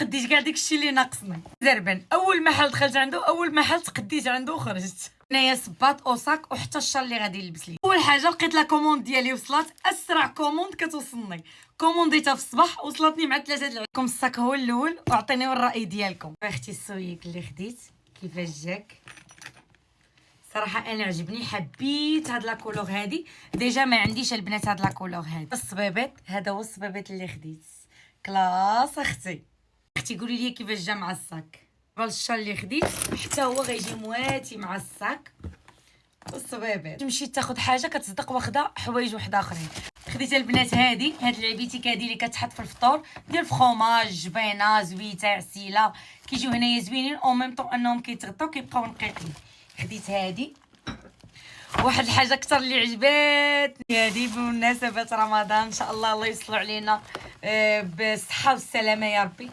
تقديت كاع داكشي اللي ناقصني. زربان اول محل دخلت عنده، اول محل تقديت عنده وخرجت. هنايا صباط وصاك وحتى الشال اللي غادي نلبس ليه. اول حاجه لقيت لا كوموند ديالي وصلت، اسرع كوموند كتوصلني. كومونديتها في الصباح وصلتني مع 3 د العام. الصاك هو الاول وعطينيو الراي ديالكم. اختي السويك اللي خديت كيفاش جاك؟ صراحه انا عجبني، حبيت هاد لا كولور هادي. ديجا ما عنديش البنات هاد لا كولور هادي. الصبيبات، هذا هو الصبيبات اللي خديت. كلاس اختي قولي لي كيفاش جا مع الصاك. الشال اللي خديت حتى هو غيجي مواتي مع الصاك والصبيبات. مشيت تاخذ حاجه كتصدق واخده حوايج واحد اخرين. خديت البنات هاد العبيتي هادي اللي كتحط في الفطور ديال الفخوماج، جبينه زويته عسيله، كيجيو هنايا زوينين او ميم طون انهم كيتغطاو كيبقاو نقيقين. خديت هادي. واحد الحاجه اكثر اللي عجبتني هادي بمناسبه رمضان، ان شاء الله الله يوصلوا علينا بالصحه والسلامه يا ربي.